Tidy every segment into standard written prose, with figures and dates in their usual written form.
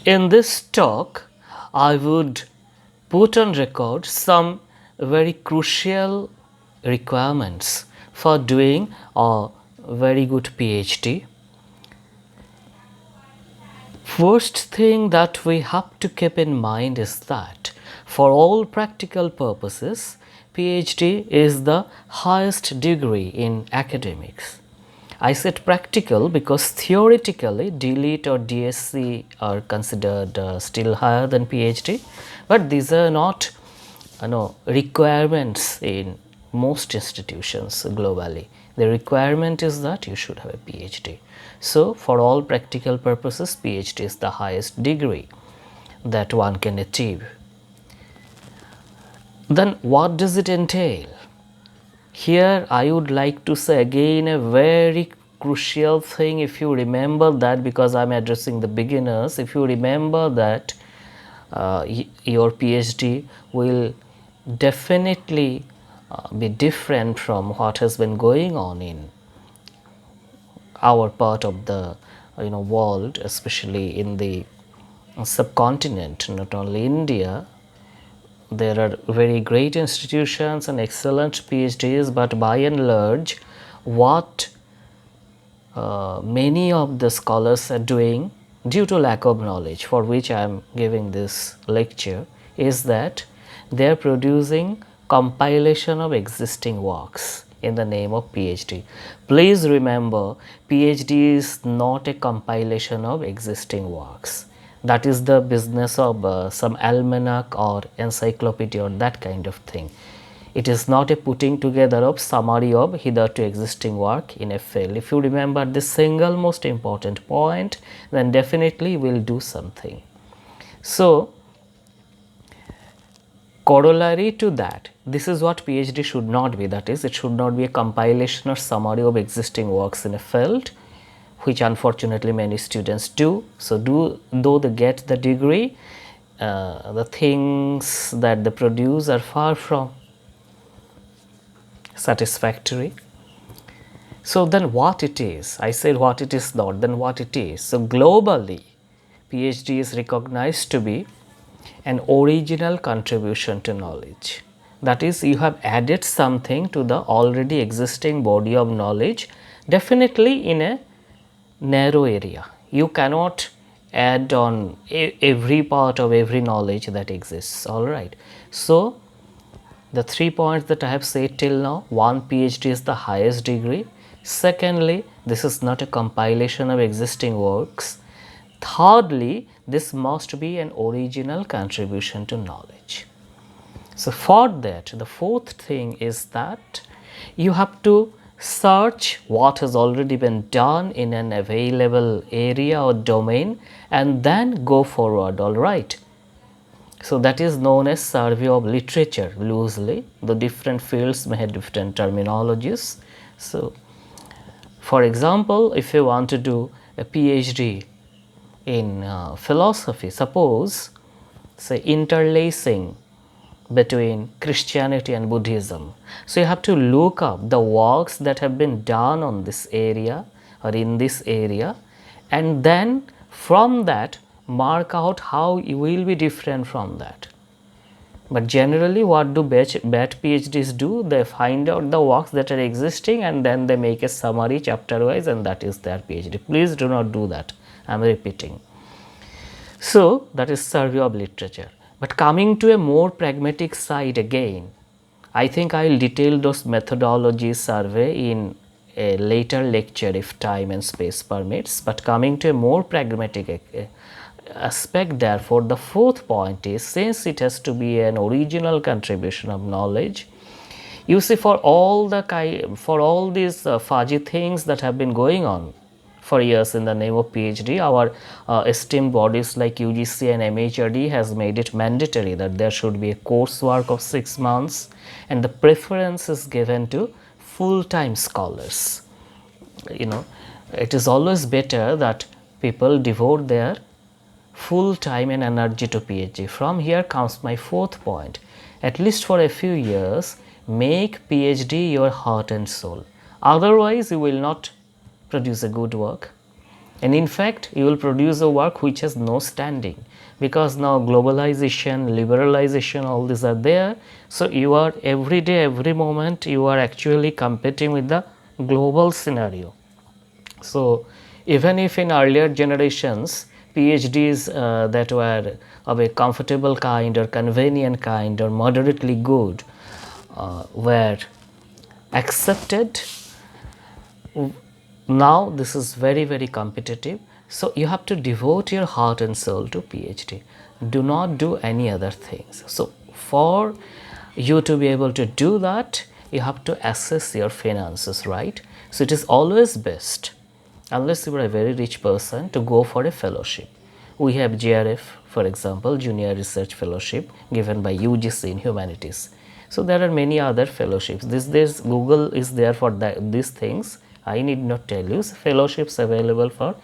In this talk, I would put on record some very crucial requirements for doing a very good PhD. First thing that we have to keep in mind is that for all practical purposes, PhD is the highest degree in academics. I said practical because theoretically DLET or DSc are considered still higher than PhD, but these are not requirements in most institutions globally. The requirement is that you should have a PhD. So for all practical purposes, PhD is the highest degree that one can achieve. Then what does it entail? Here I would like to say again a very crucial thing. If you remember that, because I am addressing the beginners, if you remember that your PhD will definitely be different from what has been going on in our part of the world, especially in the subcontinent, not only India. There are very great institutions and excellent PhDs, but by and large, what many of the scholars are doing due to lack of knowledge, for which I am giving this lecture, is that they are producing compilation of existing works in the name of PhD. Please remember, PhD is not a compilation of existing works. That is the business of some almanac or encyclopedia or that kind of thing. It is not a putting together of summary of hitherto existing work in a file. If you remember this single most important point, then definitely you will do something. So, corollary to that, this is what PhD should not be. That is, it should not be a compilation or summary of existing works in a field, which unfortunately many students do. So, though they get the degree, the things that they produce are far from satisfactory. So, then what it is? I said what it is not, then what it is. So, globally, PhD is recognized to be an original contribution to knowledge. That is, you have added something to the already existing body of knowledge, definitely in a narrow area. You cannot add on every part of every knowledge that exists. All right. So, the 3 points that I have said till now: one, PhD is the highest degree. Secondly, this is not a compilation of existing works. Thirdly, this must be an original contribution to knowledge. So, for that, the fourth thing is that you have to search what has already been done in an available area or domain and then go forward, all right. So, that is known as survey of literature loosely. The different fields may have different terminologies. So, for example, if you want to do a PhD in philosophy, suppose say interlacing between Christianity and Buddhism. So, you have to look up the works that have been done on this area or in this area, and then from that mark out how you will be different from that. But generally, what do bad PhDs do? They find out the works that are existing and then they make a summary chapter wise, and that is their PhD. Please do not do that. I am repeating. So, that is survey of literature. But coming to a more pragmatic side again, I think I will detail those methodologies survey in a later lecture if time and space permits. But coming to a more pragmatic aspect, therefore, the fourth point is, since it has to be an original contribution of knowledge, you see, for all these fuzzy things that have been going on for years in the name of PhD, our esteemed bodies like UGC and MHRD has made it mandatory that there should be a coursework of 6 months, and the preference is given to full-time scholars. It is always better that people devote their full time and energy to PhD. From here comes my fourth point. At least for a few years, make PhD your heart and soul. Otherwise, you will not produce a good work. And in fact, you will produce a work which has no standing, because now globalization, liberalization, all these are there. So, you are every day, every moment, you are actually competing with the global scenario. So, even if in earlier generations PhDs that were of a comfortable kind or convenient kind or moderately good were accepted, now this is very, very competitive. So, you have to devote your heart and soul to PhD. Do not do any other things. So, for you to be able to do that, you have to assess your finances, right? So, it is always best, unless you are a very rich person, to go for a fellowship. We have JRF, for example, Junior Research Fellowship given by UGC in Humanities. So, there are many other fellowships. These days Google is there for these things. I need not tell you. Fellowships available for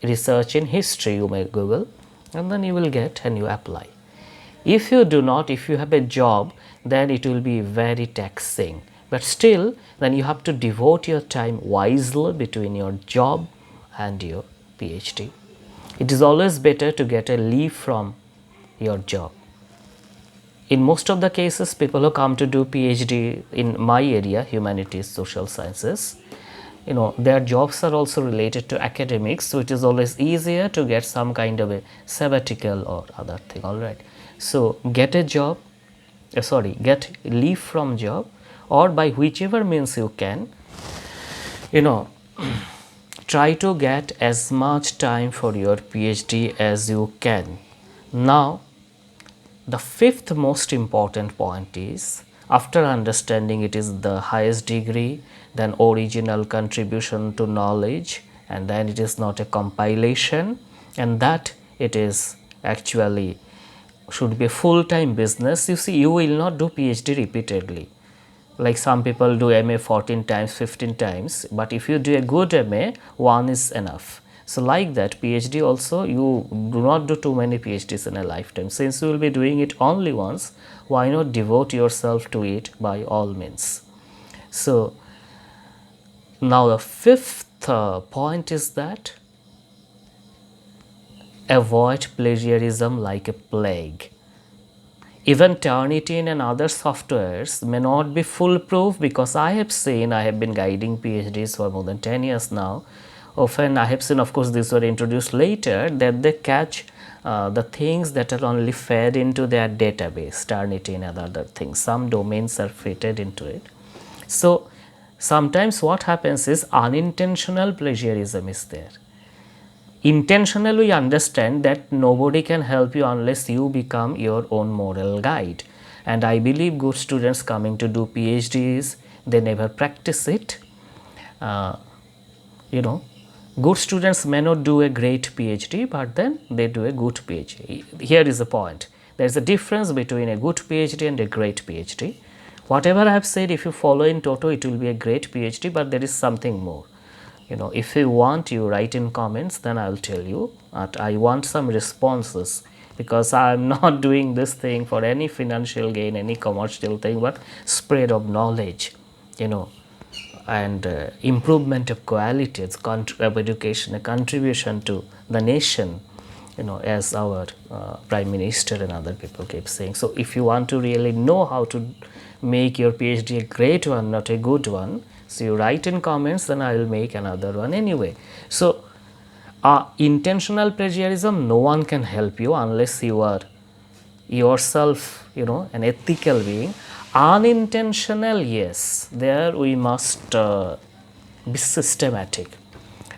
research in history, you may Google, and then you will get and you apply. If you do not, if you have a job, then it will be very taxing, but still then you have to devote your time wisely between your job and your PhD. It is always better to get a leave from your job. In most of the cases, people who come to do PhD in my area, humanities, social sciences, their jobs are also related to academics, so it is always easier to get some kind of a sabbatical or other thing. All right, so get a job, get leave from job, or by whichever means you can, try to get as much time for your PhD as you can. Now, the fifth most important point is, after understanding it is the highest degree, then original contribution to knowledge, and then it is not a compilation, and that it is actually should be a full-time business. You see, you will not do PhD repeatedly. Like some people do MA 14 times, 15 times, but if you do a good MA, one is enough. So, like that, PhD also, you do not do too many PhDs in a lifetime. Since you will be doing it only once, why not devote yourself to it by all means? So, now the fifth point is that avoid plagiarism like a plague. Even Turnitin and other softwares may not be foolproof, because I have been guiding PhDs for more than 10 years now. Often I have seen, of course, these were introduced later, that they catch the things that are only fed into their database, Turnitin and other things. Some domains are fitted into it. So, sometimes what happens is unintentional plagiarism is there. Intentional, we understand that nobody can help you unless you become your own moral guide. And I believe good students coming to do PhDs, they never practice it. Good students may not do a great PhD, but then they do a good PhD. Here is the point. There is a difference between a good PhD and a great PhD. Whatever I have said, if you follow in toto, it will be a great PhD, but there is something more. If you want, you write in comments, then I will tell you. I want some responses, because I am not doing this thing for any financial gain, any commercial thing, but spread of knowledge, and improvement of quality, of education, a contribution to the nation, as our Prime Minister and other people keep saying. So, if you want to really know how to make your PhD a great one, not a good one, so you write in comments, then I will make another one anyway. So, intentional plagiarism, no one can help you unless you are yourself, an ethical being. Unintentional, yes, there we must be systematic.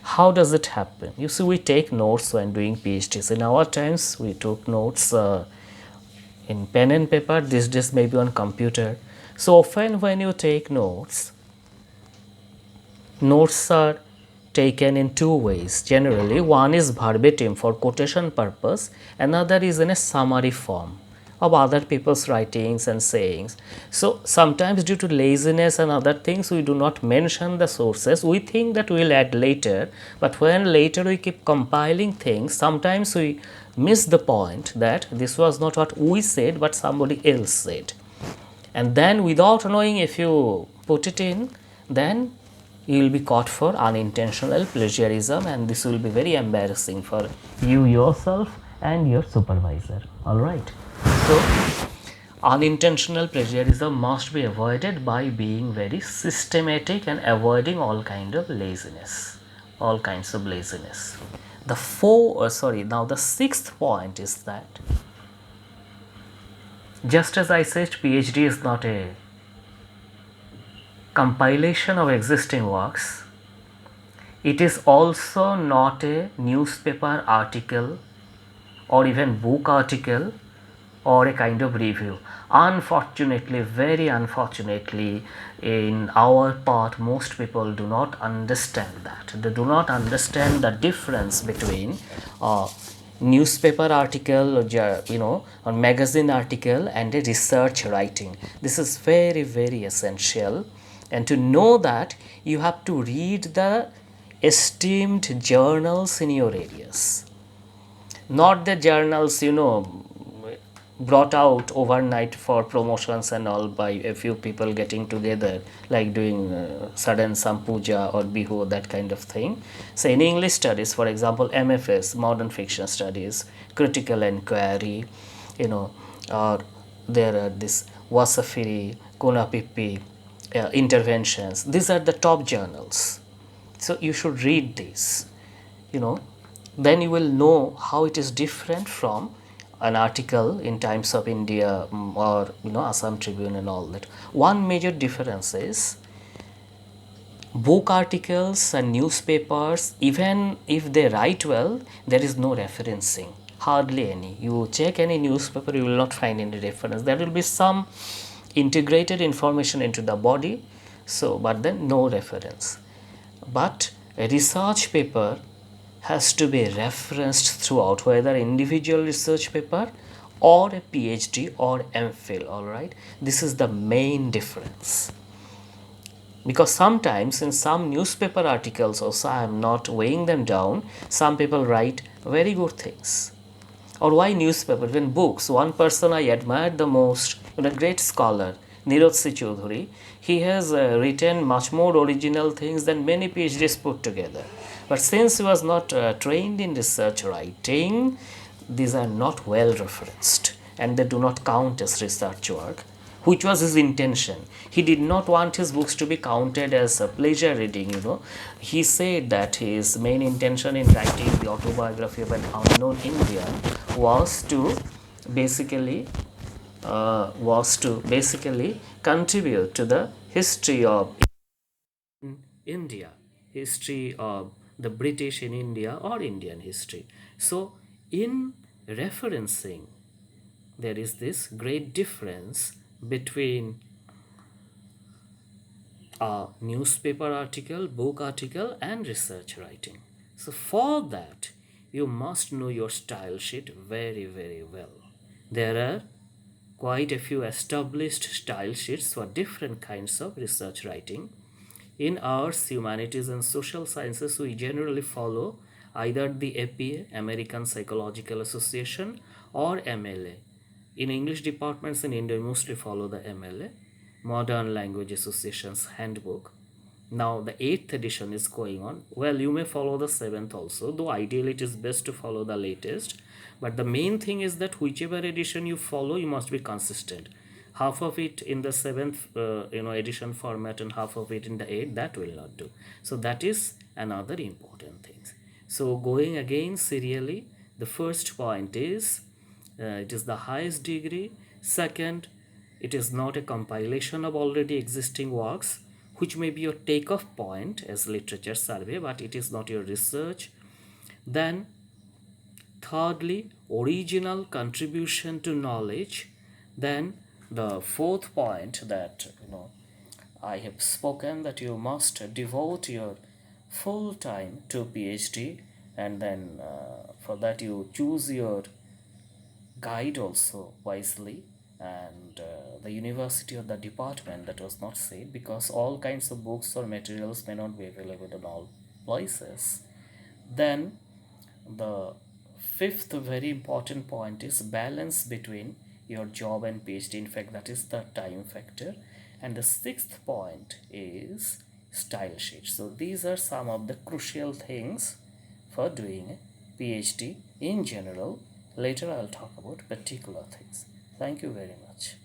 How does it happen? You see, we take notes when doing PhDs. In our times, we took notes in pen and paper. These days, maybe on computer. So often, when you take notes are taken in two ways generally. One is verbatim for quotation purpose, another is in a summary form of other people's writings and sayings. So, sometimes due to laziness and other things, we do not mention the sources. We think that we will add later, but when later we keep compiling things, sometimes we miss the point that this was not what we said, but somebody else said. And then without knowing, if you put it in, then you will be caught for unintentional plagiarism, and this will be very embarrassing for you yourself and your supervisor. All right. So unintentional plagiarism must be avoided by being very systematic and avoiding all kind of laziness, all kinds of laziness. Now the sixth point is that, just as I said, PhD is not a compilation of existing works, it is also not a newspaper article or even book article or a kind of review. Unfortunately, very unfortunately, in our part, most people do not understand that. They do not understand the difference between newspaper article, or magazine article, and a research writing. This is very, very essential. And to know that, you have to read the esteemed journals in your areas, not the journals brought out overnight for promotions and all by a few people getting together, like doing sudden some puja or bihu, that kind of thing. So in English studies, for example, MFS, modern fiction studies, critical inquiry, or there are this Wasafiri, Kunapipi, interventions. These are the top journals. So you should read these, you know then you will know how it is different from an article in Times of India, or Assam Tribune and all that. One major difference is book articles and newspapers, even if they write well, there is no referencing, hardly any. You check any newspaper, you will not find any reference. There will be some integrated information into the body, but then no reference. But a research paper has to be referenced throughout, whether individual research paper or a PhD or MPhil. All right, this is the main difference, because sometimes in some newspaper articles also, I am not weighing them down, some people write very good things. Or why newspaper, even books? One person I admired the most, a great scholar, Niraj Chaudhuri, he has written much more original things than many PhDs put together. But since he was not trained in research writing, these are not well referenced and they do not count as research work, which was his intention. He did not want his books to be counted as a pleasure reading. He said that his main intention in writing the autobiography of an unknown Indian was to basically contribute to the history of India, history of the British in India, or Indian history. So, in referencing, there is this great difference between a newspaper article, book article, and research writing. So, for that, you must know your style sheet very, very well. There are quite a few established style sheets for different kinds of research writing. In arts, humanities, and social sciences, we generally follow either the APA, American Psychological Association, or MLA. In English departments in India, we mostly follow the MLA, Modern Language Association's Handbook. Now, the 8th edition is going on. Well, you may follow the 7th also, though ideally it is best to follow the latest. But the main thing is that whichever edition you follow, you must be consistent. Half of it in the 7th edition format and half of it in the 8th, that will not do. So that is another important thing. So going again serially, the first point is it is the highest degree. Second, it is not a compilation of already existing works, which may be your takeoff point as literature survey, but it is not your research. Then thirdly, original contribution to knowledge. Then the fourth point that I have spoken, that you must devote your full time to PhD, and then for that you choose your guide also wisely, and the university or the department, that was not said, because all kinds of books or materials may not be available in all places. Then the fifth very important point is balance between your job and PhD. In fact, that is the time factor. And the sixth point is style sheet. So these are some of the crucial things for doing a PhD in general. Later I'll talk about particular things. Thank you very much.